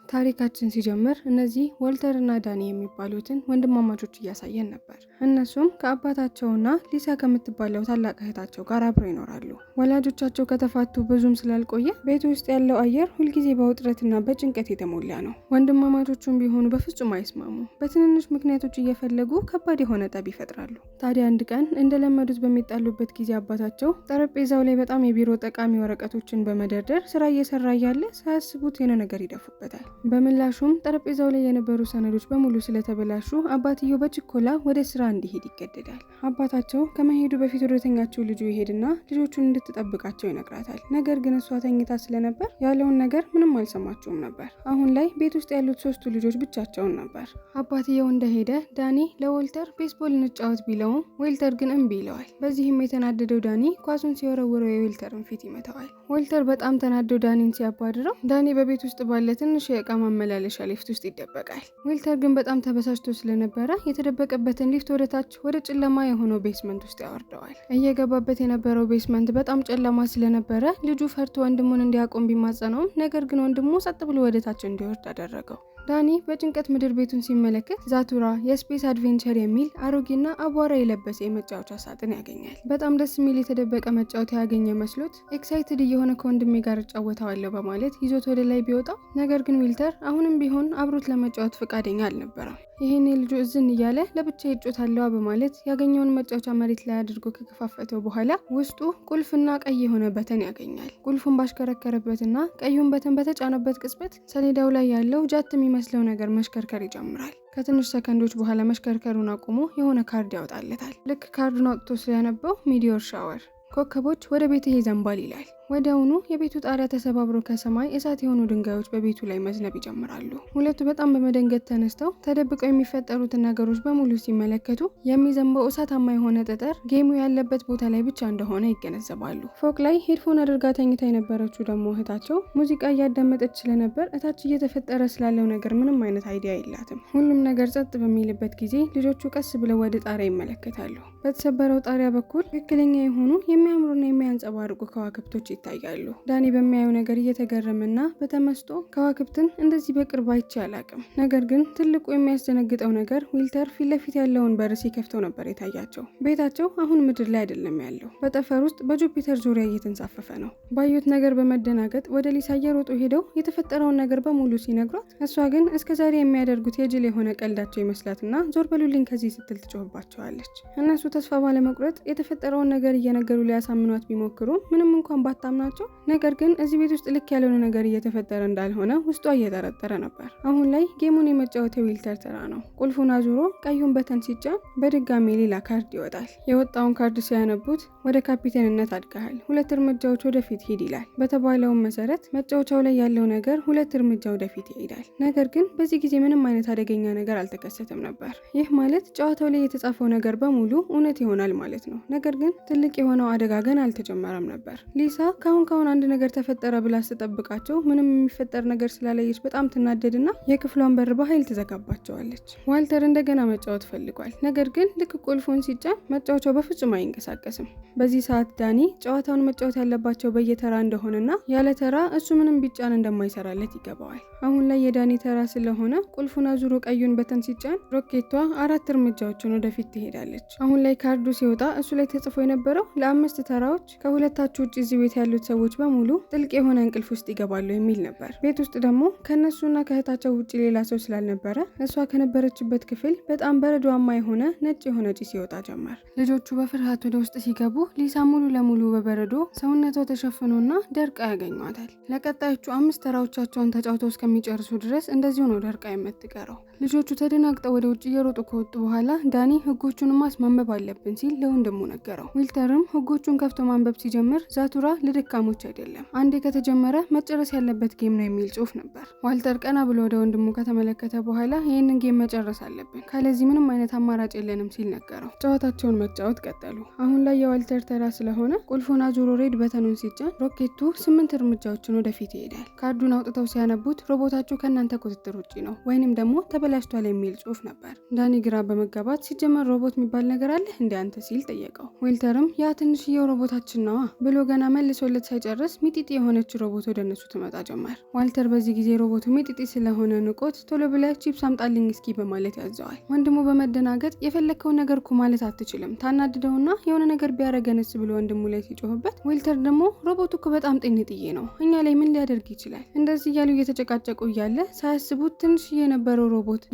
ታሪካችን ሲጀምር እነዚህ ዎልተር እና ዳኒ የሚባሉትን ወንድማማቾች እያሳየን ነበር። እነሱም ከአባታቸውና ሊሳ ከምትባለው ታላቅ እህታቸው ጋር አብረው ይኖራሉ። ወላጆቻቸው ከተፋቱ ብዙም ስላልቆየ ቤት ውስጥ ያለው አየር ሁልጊዜ በውጥረትና በጭንቀት የተሞላ ነው። ወንድማማቾቹም ቢሆኑ በፍጹም አይስማሙ። በትንንሽ ምክንያቶች እየፈለጉ ከባድ የሆነ ጠብ ይፈጥራሉ። ታዲያ አንድ ቀን እንደለመዱት በሚጣሉበት ጊዜ አባታቸው ጠረጴዛው ላይ በጣም የቢሮ ጠቃሚ ወረቀቶችን በመደርደር ስራ እየሰራ እያለ ሳያስቡት የሆነ ነገር ይደፉበታል። በምላሹም ጠረጴዛው ላይ የነበሩ ሰነዶች በሙሉ ስለተበላሹ አባትየው በችኮላ ወደ ስራ እንዲሄድ ይገደዳል። አባታቸው ከመሄዱ በፊት ወደተኛችው ልጁ ይሄድና ልጆቹን እንድትጠብቃቸው ይነግራታል። ነገር ግን እሷ ተኝታ ስለነበር ያለውን ነገር ምንም አልሰማቸውም ነበር። አሁን ላይ ቤት ውስጥ ያሉት ሶስቱ ልጆች ብቻቸውን ነበር። አባትየው እንደሄደ ዳኒ ለዎልተር ቤስቦል እንጫወት ቢለውም ዎልተር ግን እምቢ ይለዋል። በዚህም የተናደደው ዳኒ ኳሱን ሲወረውረው የዎልተርን ፊት ይመታዋል። ዎልተር በጣም ተናዶ ዳኒን ሲያባድረው ዳኒ በቤት ውስጥ ባለ ትንሽ የእቃ ማመላለሻ ሊፍት ውስጥ ይደበቃል። ዎልተር ግን በጣም ተበሳጭቶ ስለነበረ የተደበቀበትን ሊፍት ወደ ታች ወደ ጨለማ የሆነው ቤስመንት ውስጥ ያወርደዋል። እየገባበት የነበረው ቤስመንት በጣም ጨለማ ስለነበረ ልጁ ፈርቶ ወንድሙን እንዲያቆም ቢማጸነውም ነገር ግን ወንድሙ ጸጥ ብሎ ወደ ታች እንዲወርድ አደረገው። ዳኒ በጭንቀት ምድር ቤቱን ሲመለከት ዛቱራ የስፔስ አድቬንቸር የሚል አሮጌና አቧራ የለበሰ የመጫወቻ ሳጥን ያገኛል። በጣም ደስ የሚል የተደበቀ መጫወቻ ያገኘ መስሎት ኤክሳይትድ እየሆነ ከወንድሜ ጋር እጫወተዋለሁ በማለት ይዞት ወደ ላይ ቢወጣም ነገር ግን ዎልተር አሁንም ቢሆን አብሮት ለመጫወት ፈቃደኛ አልነበረም። ይሄኔ ልጁ እዝን እያለ ለብቻ ይጮታለዋ በማለት ያገኘውን መጫወቻ መሬት ላይ አድርጎ ከከፋፈተው በኋላ ውስጡ ቁልፍና ቀይ የሆነ በተን ያገኛል። ቁልፉን ባሽከረከረበትና ቀዩን በተን በተጫነበት ቅጽበት ሰሌዳው ላይ ያለው ጃት የሚመስለው ነገር መሽከርከር ይጀምራል። ከትንሽ ሰከንዶች በኋላ መሽከርከሩን አቁሞ የሆነ ካርድ ያወጣለታል። ልክ ካርዱን አውጥቶ ሲያነበው ሚዲዮር ሻወር ኮከቦች ወደ ቤትህ ይዘንባል ይላል። ወዲያውኑ የቤቱ ጣሪያ ተሰባብሮ ከሰማይ እሳት የሆኑ ድንጋዮች በቤቱ ላይ መዝነብ ይጀምራሉ። ሁለቱ በጣም በመደንገጥ ተነስተው ተደብቀው የሚፈጠሩትን ነገሮች በሙሉ ሲመለከቱ የሚዘንበው እሳታማ የሆነ ጠጠር ጌሙ ያለበት ቦታ ላይ ብቻ እንደሆነ ይገነዘባሉ። ፎቅ ላይ ሄድፎን አድርጋ ተኝታ የነበረችው ደግሞ እህታቸው ሙዚቃ እያዳመጠች ስለነበር እታች እየተፈጠረ ስላለው ነገር ምንም አይነት አይዲያ የላትም። ሁሉም ነገር ጸጥ በሚልበት ጊዜ ልጆቹ ቀስ ብለው ወደ ጣሪያ ይመለከታሉ። በተሰበረው ጣሪያ በኩል ትክክለኛ የሆኑ የሚያምሩና የሚያንጸባርቁ ከዋክብቶች ይታያሉ። ዳኒ በሚያየው ነገር እየተገረመና በተመስጦ ከዋክብትን እንደዚህ በቅርብ አይቼ አላቅም። ነገር ግን ትልቁ የሚያስደነግጠው ነገር ዎልተር ፊት ለፊት ያለውን በር ሲከፍተው ነበር የታያቸው። ቤታቸው አሁን ምድር ላይ አይደለም ያለው፣ በጠፈር ውስጥ በጁፒተር ዙሪያ እየተንሳፈፈ ነው። ባዩት ነገር በመደናገጥ ወደ ሊሳ እየሮጡ ሄደው የተፈጠረውን ነገር በሙሉ ሲነግሯት እሷ ግን እስከዛሬ የሚያደርጉት የጅል የሆነ ቀልዳቸው ይመስላትና ዞር በሉልኝ ከዚህ ስትል ትጮህባቸዋለች። እነሱ ተስፋ ባለመቁረጥ የተፈጠረውን ነገር እየነገሩ ሊያሳምኗት ቢሞክሩ ምንም እንኳን ናቸው። ነገር ግን እዚህ ቤት ውስጥ ልክ ያልሆነ ነገር እየተፈጠረ እንዳልሆነ ውስጧ እየጠረጠረ ነበር። አሁን ላይ ጌሙን የመጫወተው ዎልተር ተራ ነው። ቁልፉን አዙሮ ቀዩን በተን ሲጫን በድጋሚ ሌላ ካርድ ይወጣል። የወጣውን ካርድ ሲያነቡት ወደ ካፒቴንነት አድገሃል፣ 2 እርምጃዎች ወደፊት ሂድ ይላል። በተባለውም መሰረት መጫወቻው ላይ ያለው ነገር 2 እርምጃ ወደፊት ይሄዳል። ነገር ግን በዚህ ጊዜ ምንም አይነት አደገኛ ነገር አልተከሰተም ነበር። ይህ ማለት ጨዋታው ላይ የተጻፈው ነገር በሙሉ እውነት ይሆናል ማለት ነው። ነገር ግን ትልቅ የሆነው አደጋ ገና አልተጀመረም ነበር። ሊሳ ካሁን አንድ ነገር ተፈጠረ ብላ ስትጠብቃቸው ምንም የሚፈጠር ነገር ስላለየች በጣም ትናደድና የክፍሏን በር በኃይል ትዘጋባቸዋለች። ዎልተር እንደገና መጫወት ፈልጓል። ነገር ግን ልክ ቁልፉን ሲጫን መጫወቻው በፍጹም አይንቀሳቀስም። በዚህ ሰዓት ዳኒ ጨዋታውን መጫወት ያለባቸው በየተራ እንደሆነና ያለ ተራ እሱ ምንም ቢጫን እንደማይሰራለት ይገባዋል። አሁን ላይ የዳኒ ተራ ስለሆነ ቁልፉን አዙሮ ቀዩን በተን ሲጫን ሮኬቷ 4 እርምጃዎችን ወደፊት ትሄዳለች። አሁን ላይ ካርዱ ሲወጣ እሱ ላይ ተጽፎ የነበረው ለ5 ተራዎች ከሁለታችሁ ውጭ እዚህ ቤት ያሉት ሰዎች በሙሉ ጥልቅ የሆነ እንቅልፍ ውስጥ ይገባሉ የሚል ነበር። ቤት ውስጥ ደግሞ ከነሱና ከእህታቸው ውጭ ሌላ ሰው ስላልነበረ እሷ ከነበረችበት ክፍል በጣም በረዷማ የሆነ ነጭ የሆነ ጭስ ይወጣ ጀመር። ልጆቹ በፍርሃት ወደ ውስጥ ሲገቡ ሊሳ ሙሉ ለሙሉ በበረዶ ሰውነቷ ተሸፍኖና ደርቃ ያገኟታል። ለቀጣዮቹ 5 ተራዎቻቸውን ተጫውተው እስከሚጨርሱ ድረስ እንደዚሁ ነው ደርቃ የምትቀረው። ልጆቹ ተደናግጠው ወደ ውጭ እየሮጡ ከወጡ በኋላ ዳኒ ህጎቹን ማንበብ አለብን ሲል ለወንድሙ ነገረው። ዎልተርም ህጎቹን ከፍቶ ማንበብ ሲጀምር ዛቱራ ለደካሞች አይደለም፣ አንዴ ከተጀመረ መጨረስ ያለበት ጌም ነው የሚል ጽሑፍ ነበር። ዎልተር ቀና ብሎ ወደ ወንድሙ ከተመለከተ በኋላ ይህንን ጌም መጨረስ አለብን፣ ካለዚህ ምንም አይነት አማራጭ የለንም ሲል ነገረው። ጨዋታቸውን መጫወት ቀጠሉ። አሁን ላይ የዎልተር ተራ ስለሆነ ቁልፉን አዙሮ ሬድ በተኑን ሲጫን ሮኬቱ 8 እርምጃዎችን ወደፊት ይሄዳል። ካርዱን አውጥተው ሲያነቡት ሮቦታችሁ ከእናንተ ቁጥጥር ውጪ ነው ወይንም ደግሞ ተበላሽቷል የሚል ጽሑፍ ነበር። ዳኒ ግራ በመጋባት ሲጀመር ሮቦት የሚባል ነገር አለ እንዴ አንተ ሲል ጠየቀው። ዎልተርም ያ ትንሽዬው ሮቦታችን ነዋ ብሎ ገና መልሶ መልሶለት ሳይጨርስ ሚጢጢ የሆነች ሮቦት ወደ እነሱ ትመጣ ጀመር። ዋልተር በዚህ ጊዜ ሮቦቱ ሚጢጢ ስለሆነ ንቆት ቶሎ ብለህ ቺፕስ አምጣልኝ እስኪ በማለት ያዘዋል። ወንድሙ በመደናገጥ የፈለከውን ነገር እኮ ማለት አትችልም፣ ታናድደውና የሆነ ነገር ቢያረገንስ ብሎ ወንድሙ ላይ ሲጮህበት፣ ዋልተር ደግሞ ሮቦቱ እኮ በጣም ጤንጥዬ ነው፣ እኛ ላይ ምን ሊያደርግ ይችላል? እንደዚህ እያሉ እየተጨቃጨቁ እያለ ሳያስቡት ትንሽ የነበረው ሮቦት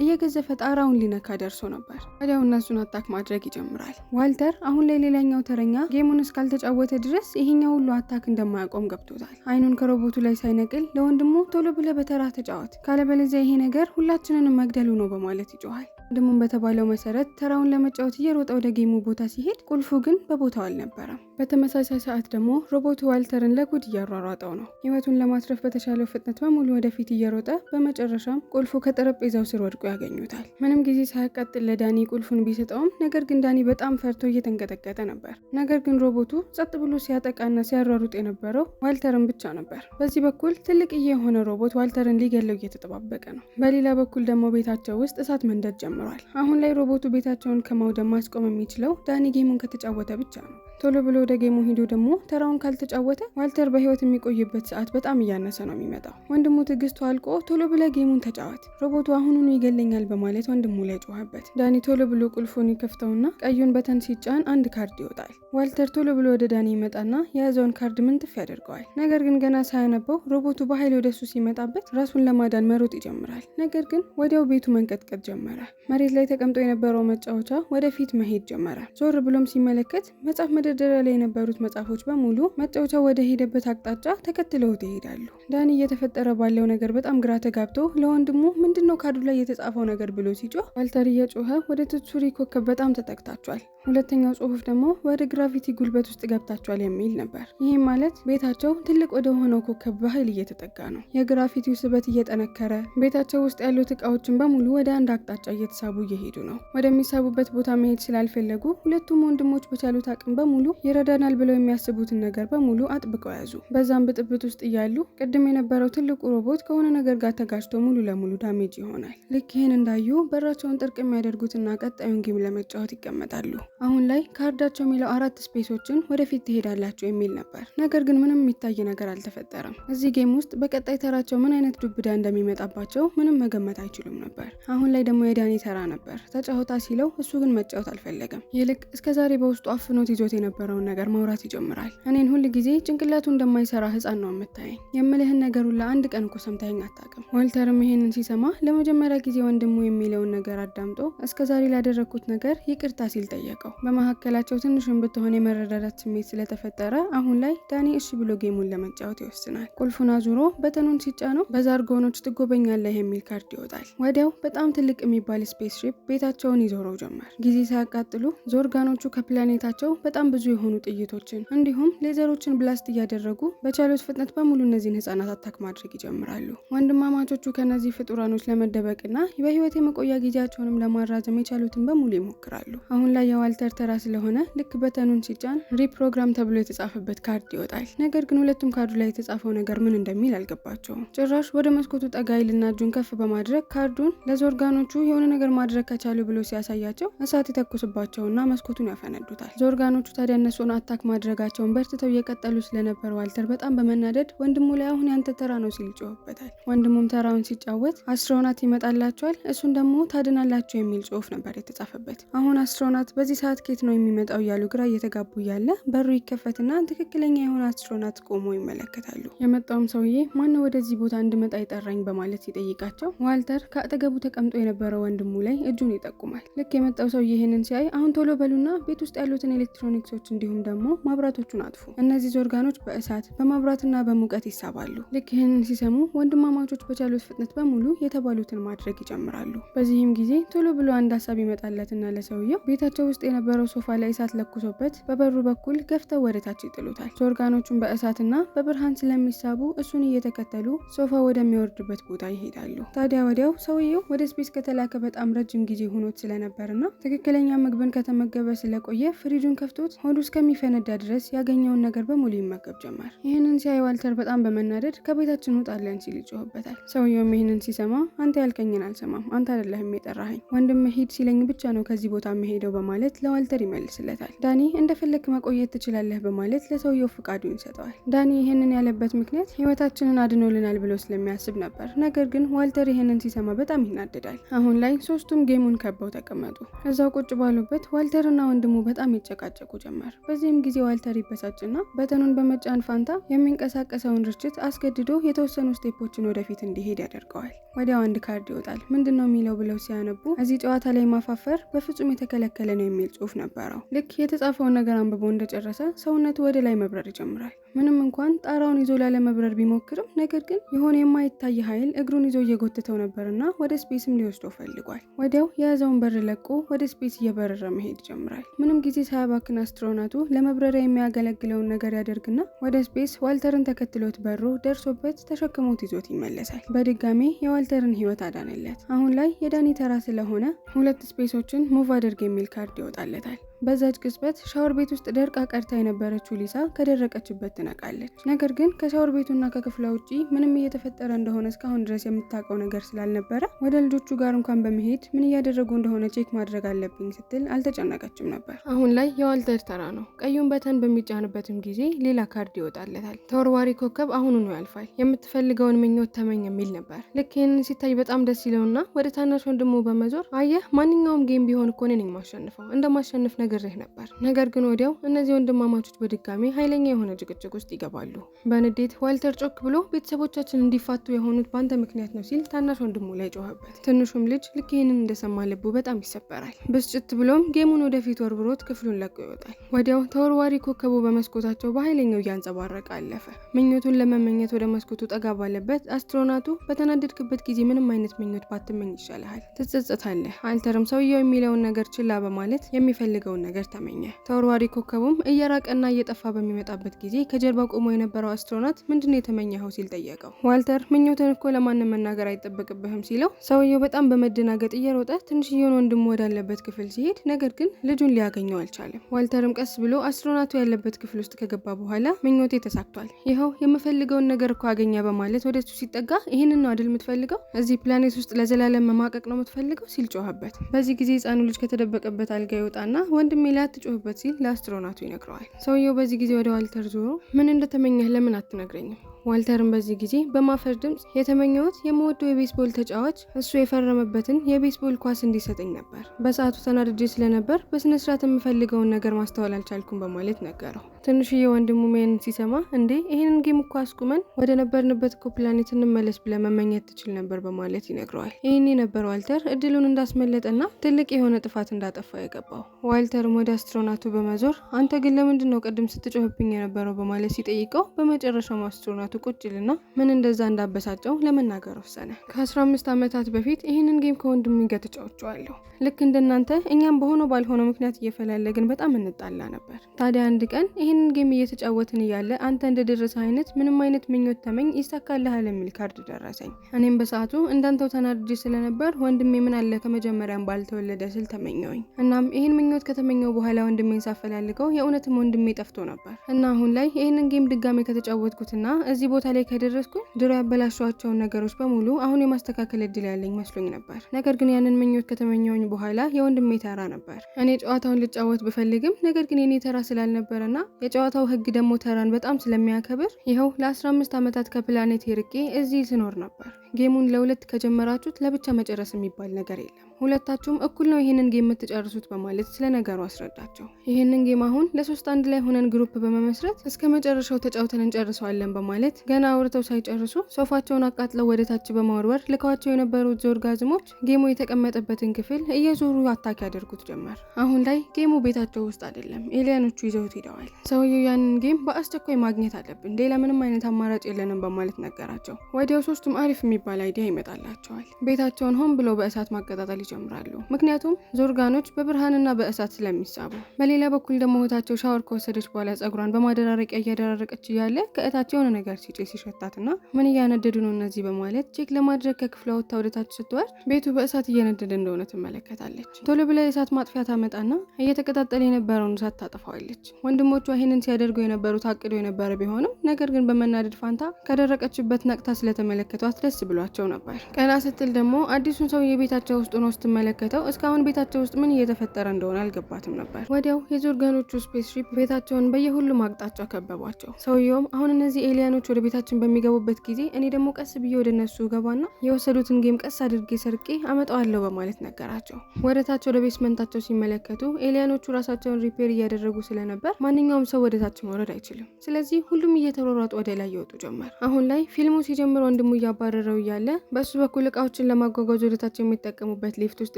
እየገዘፈ ጣራውን ሊነካ ደርሶ ነበር። ወዲያው እነሱን አታክ ማድረግ ይጀምራል። ዋልተር አሁን ላይ ሌላኛው ተረኛ ጌሙን እስካልተጫወተ ድረስ ይሄኛው ሁሉ አታክ እንደማያቆም ገብቶታል። አይኑን ከሮቦቱ ላይ ሳይነቅል ለወንድሙ ቶሎ ብለህ በተራ ተጫወት፣ ካለበለዚያ ይሄ ነገር ሁላችንንም መግደሉ ነው በማለት ይጮሃል። ወንድሙም በተባለው መሰረት ተራውን ለመጫወት እየሮጠ ወደ ጌሙ ቦታ ሲሄድ ቁልፉ ግን በቦታው አልነበረም። በተመሳሳይ ሰዓት ደግሞ ሮቦቱ ዋልተርን ለጉድ እያሯሯጠው ነው። ህይወቱን ለማትረፍ በተሻለው ፍጥነት በሙሉ ወደፊት እየሮጠ በመጨረሻም ቁልፉ ከጠረጴዛው ስር ወድቆ ያገኙታል። ምንም ጊዜ ሳያቃጥል ለዳኒ ቁልፉን ቢሰጠውም ነገር ግን ዳኒ በጣም ፈርቶ እየተንቀጠቀጠ ነበር። ነገር ግን ሮቦቱ ጸጥ ብሎ ሲያጠቃና ሲያሯሩጥ የነበረው ዋልተርን ብቻ ነበር። በዚህ በኩል ትልቅዬ የሆነ ሮቦት ዋልተርን ሊገለው እየተጠባበቀ ነው። በሌላ በኩል ደግሞ ቤታቸው ውስጥ እሳት መንደድ ጀምሯል። አሁን ላይ ሮቦቱ ቤታቸውን ከማውደም ማስቆም የሚችለው ዳኒ ጌሙን ከተጫወተ ብቻ ነው። ቶሎ ብሎ ወደ ጌሙ ሂዶ ደግሞ ተራውን ካልተጫወተ ዋልተር በህይወት የሚቆይበት ሰዓት በጣም እያነሰ ነው የሚመጣው። ወንድሙ ትዕግስቱ አልቆ ቶሎ ብለ ጌሙን ተጫወት፣ ሮቦቱ አሁኑኑ ይገለኛል በማለት ወንድሙ ላይ ጮኸበት። ዳኒ ቶሎ ብሎ ቁልፉን ይከፍተውና ቀዩን በተን ሲጫን አንድ ካርድ ይወጣል። ዋልተር ቶሎ ብሎ ወደ ዳኒ ይመጣና የያዘውን ካርድ ምንጥፍ ያደርገዋል። ነገር ግን ገና ሳያነበው ሮቦቱ በኃይል ወደሱ ሲመጣበት ራሱን ለማዳን መሮጥ ይጀምራል። ነገር ግን ወዲያው ቤቱ መንቀጥቀጥ ጀመረ። መሬት ላይ ተቀምጦ የነበረው መጫወቻ ወደፊት መሄድ ጀመረ። ዞር ብሎም ሲመለከት መጽሐፍ መደርደሪያ ላይ የነበሩት መጽሐፎች በሙሉ መጫወቻው ወደ ሄደበት አቅጣጫ ተከትለውት ይሄዳሉ። ዳኒ እየተፈጠረ ባለው ነገር በጣም ግራ ተጋብቶ ለወንድሙ ምንድነው ካርዱ ላይ የተጻፈው ነገር ብሎ ሲጮህ፣ ዋልተር እየጮኸ ወደ ትሱሪ ኮከብ በጣም ተጠግታቸዋል። ሁለተኛው ጽሁፍ ደግሞ ወደ ግራቪቲ ጉልበት ውስጥ ገብታቸዋል የሚል ነበር። ይህም ማለት ቤታቸው ትልቅ ወደ ሆነው ኮከብ በኃይል እየተጠጋ ነው። የግራቪቲው ስበት እየጠነከረ ቤታቸው ውስጥ ያሉት እቃዎችን በሙሉ ወደ አንድ አቅጣጫ እየተሳቡ እየሄዱ ነው። ወደሚሳቡበት ቦታ መሄድ ስላልፈለጉ ሁለቱም ወንድሞች በቻሉት አቅም በሙሉ ይረዳናል ብለው የሚያስቡትን ነገር በሙሉ አጥብቀው ያዙ። በዛም ብጥብጥ ውስጥ እያሉ ቅድም የነበረው ትልቁ ሮቦት ከሆነ ነገር ጋር ተጋጭቶ ሙሉ ለሙሉ ዳሜጅ ይሆናል። ልክ ይህን እንዳዩ በራቸውን ጥርቅ የሚያደርጉትና ቀጣዩን ጌም ለመጫወት ይቀመጣሉ። አሁን ላይ ካርዳቸው የሚለው 4 ስፔሶችን ወደፊት ትሄዳላችሁ የሚል ነበር። ነገር ግን ምንም የሚታይ ነገር አልተፈጠረም። እዚህ ጌም ውስጥ በቀጣይ ተራቸው ምን አይነት ዱብዳ እንደሚመጣባቸው ምንም መገመት አይችሉም ነበር። አሁን ላይ ደግሞ የዳኒ ተራ ነበር። ተጫወታ ሲለው እሱ ግን መጫወት አልፈለገም። ይልቅ እስከዛሬ በውስጡ አፍኖት ይዞት የነበረውን ነገር ማውራት ይጀምራል። እኔን ሁል ጊዜ ጭንቅላቱ እንደማይሰራ ህፃን ነው የምታየኝ፣ የምልህን ነገር ሁላ አንድ ቀን እኮ ሰምተኸኝ አታውቅም። ዋልተርም ይሄንን ሲሰማ ለመጀመሪያ ጊዜ ወንድሙ የሚለውን ነገር አዳምጦ እስከዛሬ ላደረግኩት ነገር ይቅርታ ሲል ጠየቀው። በመካከላቸው ትንሽም ብትሆን የመረዳዳት ስሜት ስለተፈጠረ አሁን ላይ ዳኒ እሺ ብሎ ጌሙን ለመጫወት ይወስናል። ቁልፉን አዙሮ በተኑን ሲጫነው በዛርጎኖች ትጎበኛለህ የሚል ካርድ ይወጣል። ወዲያው በጣም ትልቅ የሚባል ስፔስ ሺፕ ቤታቸውን ይዞረው ጀመር። ጊዜ ሳያቃጥሉ ዞርጋኖቹ ከፕላኔታቸው በጣም ብዙ የሆኑ ጥይቶችን እንዲሁም ሌዘሮችን ብላስት እያደረጉ በቻሉት ፍጥነት በሙሉ እነዚህን ህጻናት አታክ ማድረግ ይጀምራሉ። ወንድማማቾቹ ከነዚህ ፍጡራኖች ለመደበቅና በህይወት የመቆያ ጊዜያቸውንም ለማራዘም የቻሉትን በሙሉ ይሞክራሉ። አሁን ላይ የዋልተር ተራ ስለሆነ ልክ በተኑን ሲጫን ሪፕሮግራም ተብሎ የተጻፈበት ካርድ ይወጣል። ነገር ግን ሁለቱም ካርዱ ላይ የተጻፈው ነገር ምን እንደሚል አልገባቸውም። ጭራሽ ወደ መስኮቱ ጠጋ ይልና እጁን ከፍ በማድረግ ካርዱን ለዞርጋኖቹ የሆነ ነገር ማድረግ ከቻሉ ብሎ ሲያሳያቸው እሳት ይተኩስባቸውና መስኮቱን ያፈነዱታል። ዞርጋኖቹ ታዲያ እነሱን አታክ ማድረጋቸውን በርትተው እየቀጠሉ ስለነበር ዋልተር በጣም በመናደድ ወንድሙ ላይ አሁን ያንተ ተራ ነው ሲል ይጮህበታል። ወንድሙም ተራውን ሲጫወት አስትሮናት ይመጣላቸዋል፣ እሱን ደግሞ ታድናላቸው የሚል ጽሁፍ ነበር የተጻፈበት። አሁን አስትሮናት በዚህ ሰዓት ኬት ነው የሚመጣው እያሉ ግራ እየተጋቡ እያለ በሩ ይከፈትና ትክክለኛ የሆነ አስትሮናት ቆሞ ይመለከታሉ። የመጣውም ሰውዬ ማነው ወደዚህ ቦታ እንድመጣ ይጠራኝ በማለት ሲጠይቃቸው ዋልተር ከአጠገቡ ተቀምጦ የነበረው ወንድሙ ላይ እጁን ይጠቁማል። ልክ የመጣው ሰውዬ ይህንን ሲያይ አሁን ቶሎ በሉና ቤት ውስጥ ያሉትን ኤሌክትሮኒክሶች እንዲሁም ደግሞ ማብራቶቹን አጥፉ፣ እነዚህ ዞርጋኖች በእሳት በማብራትና በሙቀት ይሳባሉ። ልክ ይህንን ሲሰሙ ወንድማማቾች በቻሉት ፍጥነት በሙሉ የተባሉትን ማድረግ ይጀምራሉ። በዚህም ጊዜ ቶሎ ብሎ አንድ ሀሳብ ይመጣለትና ለሰውየው ቤታቸው ውስጥ የነበረው ሶፋ ላይ እሳት ለኩሶበት በበሩ በኩል ገፍተው ወደታች ይጥሉታል። ዞርጋኖቹን በእሳትና በብርሃን ስለሚሳቡ እሱን እየተከተሉ ሶፋ ወደሚወርድበት ቦታ ይሄዳሉ። ታዲያ ወዲያው ሰውየው ወደ ስፔስ ከተላከ በጣም ረጅም ጊዜ ሆኖት ስለነበርና ትክክለኛ ምግብን ከተመገበ ስለቆየ ፍሪጁን ከፍቶት ሆዱ እስከሚፈነዳ ድረስ ያገኘውን ነገር በሙሉ ይመገብ ጀመር። ይህንን ሲያይ ዋልተር በጣም በመናደድ ከቤታችን ውጣለን ሲል ይጮህበታል። ሰውየውም ይህንን ሲሰማ አንተ ያልከኝን አልሰማም፣ አንተ አይደለህም የጠራኸኝ፣ ወንድም ሂድ ሲለኝ ብቻ ነው ከዚህ ቦታ የምሄደው በማለት ለዋልተር ይመልስለታል። ዳኒ እንደፈለክ መቆየት ትችላለህ በማለት ለሰውየው ፍቃዱን ይሰጠዋል። ዳኒ ይህንን ያለበት ምክንያት ህይወታችንን አድኖልናል ብሎ ስለሚያስብ ነበር። ነገር ግን ዋልተር ይህንን ሲሰማ በጣም ይናደዳል። አሁን ላይ ሶስቱም ጌሙን ከበው ተቀመጡ። እዛው ቁጭ ባሉበት ዋልተርና ወንድሙ በጣም ይጨቃጨቁ ጀመር። በዚህም ጊዜ ዋልተር ይበሳጭና በተኑን በመጫን ፋንታ የሚንቀሳቀሰውን ርችት አስገድዶ የተወሰኑ ስቴፖችን ወደፊት እንዲሄድ ያደርገዋል። ወዲያው አንድ ካርድ ይወጣል። ምንድነው የሚለው ብለው ሲያነቡ እዚህ ጨዋታ ላይ ማፋፈር በፍጹም የተከለከለ ነው የሚል ጽሑፍ ነበረው። ልክ የተጻፈውን ነገር አንብቦ እንደጨረሰ ሰውነቱ ወደ ላይ መብረር ይጀምራል። ምንም እንኳን ጣራውን ይዞ ላለመብረር ቢሞክርም ነገር ግን የሆነ የማይታይ ኃይል እግሩን ይዞ እየጎተተው ነበርና ወደ ስፔስም ሊወስደው ፈልጓል። ወዲያው የያዘውን በር ለቆ ወደ ስፔስ እየበረረ መሄድ ይጀምራል። ምንም ጊዜ ሳያባክን አስትሮናቱ ለመብረሪያ የሚያገለግለውን ነገር ያደርግና ወደ ስፔስ ዋልተርን ተከትሎት በሮ ደርሶበት ተሸክሞት ይዞት ይመለሳል። በድጋሚ የዋልተርን ህይወት አዳነለት። አሁን ላይ የዳኒ ተራ ስለሆነ 2 ስፔሶችን ሙቭ አድርግ የሚል ካርድ ይወጣለታል። በዛች ቅጽበት ሻወር ቤት ውስጥ ደርቃ ቀርታ የነበረችው ሊሳ ከደረቀችበት ትነቃለች። ነገር ግን ከሻወር ቤቱና ከክፍሏ ውጪ ምንም እየተፈጠረ እንደሆነ እስካሁን ድረስ የምታውቀው ነገር ስላልነበረ ወደ ልጆቹ ጋር እንኳን በመሄድ ምን እያደረጉ እንደሆነ ቼክ ማድረግ አለብኝ ስትል አልተጨነቀችም ነበር። አሁን ላይ የዋልተር ተራ ነው። ቀዩን በተን በሚጫንበትም ጊዜ ሌላ ካርድ ይወጣለታል። ተወርዋሪ ኮከብ አሁኑኑ ያልፋል፣ የምትፈልገውን ምኞት ተመኝ የሚል ነበር። ልክ ይህንን ሲታይ በጣም ደስ ይለውና ወደ ታናሽ ወንድሙ በመዞር አየህ፣ ማንኛውም ጌም ቢሆን እኮ እኔ ነኝ የማሸንፈው፣ እንደማሸንፍ ነግሬህ ነበር። ነገር ግን ወዲያው እነዚህ ወንድማማቾች በድጋሚ ኃይለኛ የሆነ ጭቅጭቅ ውስጥ ይገባሉ። በንዴት ዋልተር ጮክ ብሎ ቤተሰቦቻችን እንዲፋቱ የሆኑት በአንተ ምክንያት ነው ሲል ታናሽ ወንድሙ ላይ ጮኸበት። ትንሹም ልጅ ልክ ይህንን እንደሰማ ልቡ በጣም ይሰበራል። ብስጭት ብሎም ጌሙን ወደፊት ወርብሮት ክፍሉን ለቆ ይወጣል። ወዲያው ተወርዋሪ ኮከቡ በመስኮታቸው በኃይለኛው እያንጸባረቀ አለፈ። ምኞቱን ለመመኘት ወደ መስኮቱ ጠጋ ባለበት አስትሮናቱ በተናደድክበት ጊዜ ምንም አይነት ምኞት ባትመኝ ይሻልሃል፣ ትጸጸታለህ። ዋልተርም ሰውየው የሚለውን ነገር ችላ በማለት የሚፈልገውን ነገር ተመኘ። ተወርዋሪ ኮከቡም እየራቀና እየጠፋ በሚመጣበት ጊዜ ከጀርባ ቆሞ የነበረው አስትሮናት ምንድነው የተመኘኸው ሲል ጠየቀው። ዋልተር ምኞትን እኮ ለማንም መናገር አይጠበቅብህም ሲለው ሰውየው በጣም በመደናገጥ እየሮጠ ትንሽዬውን ወንድሙ ወዳለበት ክፍል ሲሄድ ነገር ግን ልጁን ሊያገኘው አልቻለም። ዋልተርም ቀስ ብሎ አስትሮናቱ ያለበት ክፍል ውስጥ ከገባ በኋላ ምኞቴ ተሳክቷል፣ ይኸው የምፈልገውን ነገር እኮ አገኘ በማለት ወደሱ ሲጠጋ ይህንን ነው አይደል የምትፈልገው? እዚህ ፕላኔት ውስጥ ለዘላለም መማቀቅ ነው የምትፈልገው ሲል ጮኸበት። በዚህ ጊዜ ህፃኑ ልጅ ከተደበቀበት አልጋ ይወጣና ወንድሜ ላይ አትጮህበት ሲል ለአስትሮናቱ ይነግረዋል። ሰውየው በዚህ ጊዜ ወደ ዋልተር ዞሮ ምን እንደተመኘህ ለምን አትነግረኝም? ዋልተርም በዚህ ጊዜ በማፈር ድምጽ የተመኘሁት የምወደው የቤስቦል ተጫዋች እሱ የፈረመበትን የቤስቦል ኳስ እንዲሰጠኝ ነበር። በሰዓቱ ተናድጄ ስለነበር በስነ ስርዓት የምፈልገውን ነገር ማስተዋል አልቻልኩም በማለት ነገረው። ትንሽዬ ወንድሙ ሜን ሲሰማ እንዴ ይሄንን ጌም እኮ አስቁመን ወደ ነበርንበት እኮ ፕላኔት እንመለስ ብለህ መመኘት ትችል ነበር በማለት ይነግረዋል። ይህኔ ነበር ዋልተር እድሉን እንዳስመለጠና ትልቅ የሆነ ጥፋት እንዳጠፋ የገባው። ዋልተርም ወደ አስትሮናቱ በመዞር አንተ ግን ለምንድን ነው ቅድም ስትጮህብኝ የነበረው በማለት ሲጠይቀው በመጨረሻው አስትሮናቱ ቁጭልና ምን እንደዛ እንዳበሳጨው ለመናገር ወሰነ። ከ15 ዓመታት በፊት ይህንን ጌም ከወንድሜ ጋር ተጫውቼዋለሁ። ልክ እንደናንተ እኛም በሆነው ባልሆነው ምክንያት እየፈላለግን በጣም እንጣላ ነበር። ታዲያ አንድ ቀን ይህንን ጌም እየተጫወትን እያለ አንተ እንደደረሰ አይነት ምንም አይነት ምኞት ተመኝ ይሳካልሃል የሚል ካርድ ደረሰኝ። እኔም በሰዓቱ እንዳንተው ተናድጄ ስለነበር ወንድሜ ምን አለ ከመጀመሪያም ባልተወለደ ስል ተመኘውኝ። እናም ይህን ምኞት ከተመኘው በኋላ ወንድሜን ሳፈላልገው የእውነትም ወንድሜ ጠፍቶ ነበር እና አሁን ላይ ይህንን ጌም ድጋሜ ከተጫወትኩትና እዚህ ቦታ ላይ ከደረስኩ ድሮ ያበላሿቸውን ነገሮች በሙሉ አሁን የማስተካከል እድል ያለኝ መስሎኝ ነበር። ነገር ግን ያንን ምኞት ከተመኘውኝ በኋላ የወንድሜ ተራ ነበር። እኔ ጨዋታውን ልጫወት ብፈልግም ነገር ግን የኔ ተራ ስላልነበረና የጨዋታው ህግ ደግሞ ተራን በጣም ስለሚያከብር ይኸው ለ15 ዓመታት ከፕላኔት ርቄ እዚህ ስኖር ነበር። ጌሙን ለሁለት ከጀመራችሁት ለብቻ መጨረስ የሚባል ነገር የለም። ሁለታችሁም እኩል ነው ይሄንን ጌም የምትጨርሱት በማለት ስለ ነገሩ አስረዳቸው። ይሄንን ጌም አሁን ለ3 አንድ ላይ ሆነን ግሩፕ በመመስረት እስከ መጨረሻው ተጫውተን እንጨርሰዋለን በማለት ገና አውርተው ሳይጨርሱ ሶፋቸውን አቃጥለው ወደ ታች በማወርወር ልከዋቸው የነበሩት ዞርጋዝሞች ጌሙ የተቀመጠበትን ክፍል እየዞሩ አታክ ያደርጉት ጀመር። አሁን ላይ ጌሙ ቤታቸው ውስጥ አይደለም፣ ኤሊያኖቹ ይዘውት ሄደዋል። ሰውየው ያንን ጌም በአስቸኳይ ማግኘት አለብን፣ ሌላ ምንም አይነት አማራጭ የለንም በማለት ነገራቸው። ወዲያው ሶስቱም አሪፍ የሚባል አይዲያ ይመጣላቸዋል። ቤታቸውን ሆን ብሎ በእሳት ማቀጣጠል ይጀምራሉ። ምክንያቱም ዞርጋኖች በብርሃንና በእሳት ስለሚሳቡ። በሌላ በኩል ደግሞ እህታቸው ሻወር ከወሰደች በኋላ ጸጉሯን በማደራረቂያ እያደራረቀች እያለ ከእህታቸው የሆነ ነገር ሲጨስ ሲሸታትና ምን እያነደዱ ነው እነዚህ በማለት ቼክ ለማድረግ ከክፍሏ ወጥታ ወደታች ስትወርድ ቤቱ በእሳት እየነደደ እንደሆነ ትመለከታለች። ቶሎ ብላ የእሳት ማጥፊያ ታመጣና እየተቀጣጠለ የነበረውን እሳት ታጠፋዋለች። ወንድሞቿ ይህንን ሲያደርጉ የነበሩት አቅዶ የነበረ ቢሆንም ነገር ግን በመናደድ ፋንታ ከደረቀችበት ነቅታ ስለተመለከቷት ደስ ብሏቸው ነበር። ቀና ስትል ደግሞ አዲሱን ሰው የቤታቸው ውስጥ ሆኖ ስትመለከተው እስካሁን ቤታቸው ውስጥ ምን እየተፈጠረ እንደሆነ አልገባትም ነበር። ወዲያው የዞርጋኖቹ ስፔስሺፕ ቤታቸውን በየሁሉም አቅጣጫ ከበቧቸው። ሰውየውም አሁን እነዚህ ኤሊያኖች ወደ ቤታችን በሚገቡበት ጊዜ እኔ ደግሞ ቀስ ብዬ ወደ እነሱ ገባና የወሰዱትን ጌም ቀስ አድርጌ ሰርቄ አመጣዋለሁ በማለት ነገራቸው። ወደታች ወደ ቤስመንታቸው ሲመለከቱ ኤሊያኖቹ ራሳቸውን ሪፔር እያደረጉ ስለነበር ማንኛውም ሰው ወደታች መውረድ አይችልም። ስለዚህ ሁሉም እየተሯሯጡ ወደ ላይ ይወጡ ጀመር። አሁን ላይ ፊልሙ ሲጀምር ወንድሙ እያባረረው እያለ በሱ በኩል እቃዎችን ለማጓጓዝ ወደታች የሚጠቀሙበት ሊፍት ውስጥ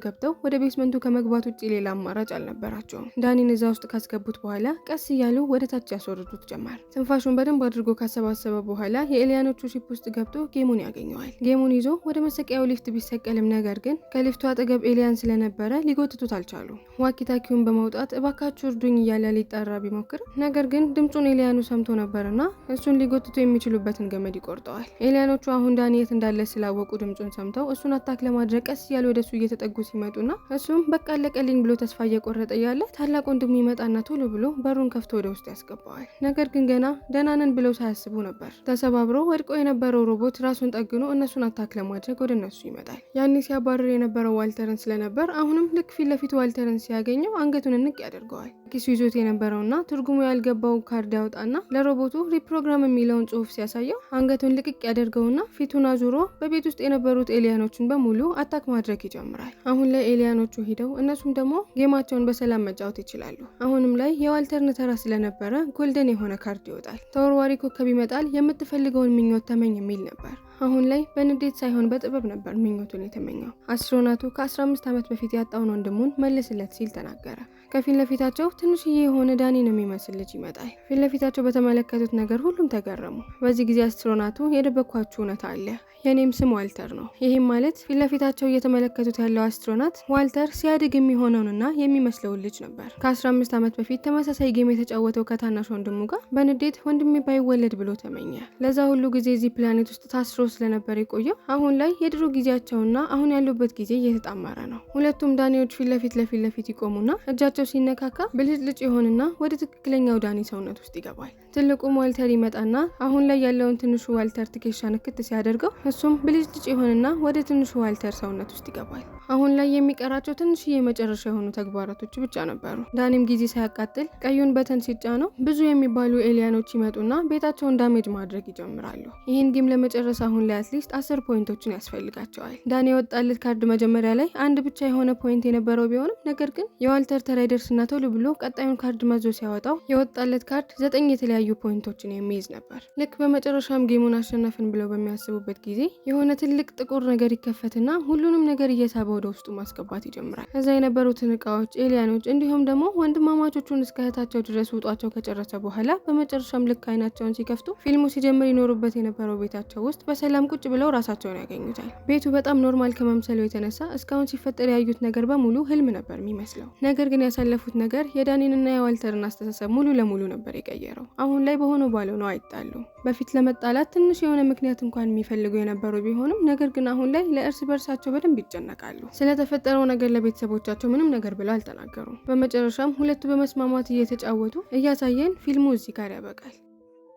ገብተው ወደ ቤስመንቱ ከመግባት ውጭ ሌላ አማራጭ አልነበራቸውም። ዳኒን እዛ ውስጥ ካስገቡት በኋላ ቀስ እያሉ ወደታች ያስወርዱት ጀመር። ትንፋሹን በደንብ አድርጎ ካሰባሰበ በኋላ የኤሊያኖቹ ሺፕ ውስጥ ገብቶ ጌሙን ያገኘዋል። ጌሙን ይዞ ወደ መሰቂያው ሊፍት ቢሰቀልም ነገር ግን ከሊፍቱ አጠገብ ኤሊያን ስለነበረ ሊጎትቱት አልቻሉ። ዋኪታኪውን በማውጣት እባካችሁ እርዱኝ እያለ ሊጣራ ቢሞክር ነገር ግን ድምጹን ኤሊያኑ ሰምቶ ነበርና እሱን ሊጎትቱ የሚችሉበትን ገመድ ይቆርጠዋል። ኤሊያኖቹ አሁን ዳኒ የት እንዳለ ስላወቁ ድምጹን ሰምተው እሱን አታክ ለማድረግ ቀስ እያሉ ወደሱ እየተጠጉ ሲመጡና እሱም በቃ አለቀልኝ ብሎ ተስፋ እየቆረጠ ያለ ታላቅ ወንድሙ ይመጣና ቶሎ ብሎ በሩን ከፍቶ ወደ ውስጥ ያስገባዋል። ነገር ግን ገና ደህና ነን ብለው ሳያስቡ ነበር ተሰባብሮ ወድቆ የነበረው ሮቦት ራሱን ጠግኖ እነሱን አታክ ለማድረግ ወደ እነሱ ይመጣል። ያኔ ሲያባረር የነበረው ዋልተርን ስለነበር አሁንም ልክ ፊት ለፊቱ ዋልተርን ሲያገኘው አንገቱን ንቅ ያደርገዋል። ኪሱ ይዞት የነበረውና ትርጉሙ ያልገባው ካርድ ያወጣና ለሮቦቱ ሪፕሮግራም የሚለውን ጽሑፍ ሲያሳየው አንገቱን ልቅቅ ያደርገውና ፊቱን አዙሮ በቤት ውስጥ የነበሩት ኤሊያኖችን በሙሉ አታክ ማድረግ ይጀምራል። አሁን ላይ ኤሊያኖቹ ሂደው እነሱም ደግሞ ጌማቸውን በሰላም መጫወት ይችላሉ። አሁንም ላይ የዋልተርን ተራ ስለነበረ ጎልደን የሆነ ካርድ ይወጣል። ተወርዋሪ ኮከብ ይመጣል፣ የምትፈልገውን ምኞት ተመኝ የሚል ነበር። አሁን ላይ በንዴት ሳይሆን በጥበብ ነበር ምኞቱን የተመኘው። አስትሮናቱ ከ15 ዓመት በፊት ያጣውን ወንድሙን መልስለት ሲል ተናገረ። ከፊት ለፊታቸው ትንሽዬ የሆነ ዳኒን የሚመስል ልጅ ይመጣል። ፊት ለፊታቸው በተመለከቱት ነገር ሁሉም ተገረሙ። በዚህ ጊዜ አስትሮናቱ የደበኳችሁ እውነት አለ፣ የኔም ስም ዋልተር ነው። ይህም ማለት ፊት ለፊታቸው እየተመለከቱት ያለው አስትሮናት ዋልተር ሲያድግ የሚሆነውንና የሚመስለውን ልጅ ነበር። ከ15 ዓመት በፊት ተመሳሳይ ጌም የተጫወተው ከታናሽ ወንድሙ ጋር በንዴት ወንድሜ ባይወለድ ብሎ ተመኘ። ለዛ ሁሉ ጊዜ እዚህ ፕላኔት ውስጥ ታስሮ ስለነበር የቆየው አሁን ላይ የድሮ ጊዜያቸውና አሁን ያሉበት ጊዜ እየተጣመረ ነው። ሁለቱም ዳኒዎች ፊት ለፊት ይቆሙና እጃቸው ሲነካካ ብልጭልጭ ይሆንና ወደ ትክክለኛው ዳኒ ሰውነት ውስጥ ይገባል። ትልቁም ዋልተር ይመጣና አሁን ላይ ያለውን ትንሹ ዋልተር ትከሻ ንክት ሲያደርገው እሱም ብልጭልጭ ይሆንና ወደ ትንሹ ዋልተር ሰውነት ውስጥ ይገባል። አሁን ላይ የሚቀራቸው ትንሽዬ የመጨረሻ የሆኑ ተግባራቶች ብቻ ነበሩ። ዳኒም ጊዜ ሳያቃጥል ቀዩን በተን ሲጫነው ብዙ የሚባሉ ኤሊያኖች ይመጡና ቤታቸውን ዳሜጅ ማድረግ ይጀምራሉ። ይህን ጌም ለመጨረስ አሁን ላይ አትሊስት 10 ፖይንቶችን ያስፈልጋቸዋል። ዳኒ የወጣለት ካርድ መጀመሪያ ላይ አንድ ብቻ የሆነ ፖይንት የነበረው ቢሆንም ነገር ግን የዋልተር ተራ ይደርስና ቶሎ ብሎ ቀጣዩን ካርድ መዞ ሲያወጣው የወጣለት ካርድ 9 የተለያዩ ፖይንቶችን የሚይዝ ነበር። ልክ በመጨረሻም ጌሙን አሸነፍን ብለው በሚያስቡበት ጊዜ የሆነ ትልቅ ጥቁር ነገር ይከፈትና ሁሉንም ነገር እየሳበ ወደ ውስጡ ማስገባት ይጀምራል። ከዛ የነበሩትን እቃዎች፣ ኤሊያኖች እንዲሁም ደግሞ ወንድማማቾቹን እስከ እህታቸው ድረስ ውጧቸው ከጨረሰ በኋላ በመጨረሻም ልክ አይናቸውን ሲከፍቱ ፊልሙ ሲጀምር ይኖሩበት የነበረው ቤታቸው ውስጥ በሰላም ቁጭ ብለው ራሳቸውን ያገኙታል። ቤቱ በጣም ኖርማል ከመምሰሉ የተነሳ እስካሁን ሲፈጠር ያዩት ነገር በሙሉ ህልም ነበር የሚመስለው። ነገር ግን ያሳለፉት ነገር የዳኒንና የዋልተርን አስተሳሰብ ሙሉ ለሙሉ ነበር የቀየረው። አሁን ላይ በሆነ ባለው ነው አይጣሉም። በፊት ለመጣላት ትንሽ የሆነ ምክንያት እንኳን የሚፈልጉ የነበሩ ቢሆንም ነገር ግን አሁን ላይ ለእርስ በርሳቸው በደንብ ይጨነቃሉ። ስለተፈጠረው ነገር ለቤተሰቦቻቸው ምንም ነገር ብለው አልተናገሩም። በመጨረሻም ሁለቱ በመስማማት እየተጫወቱ እያሳየን ፊልሙ እዚህ ጋር ያበቃል።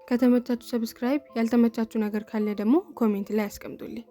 ከተመቻችሁ ሰብስክራይብ፣ ያልተመቻችሁ ነገር ካለ ደግሞ ኮሜንት ላይ አስቀምጡልኝ።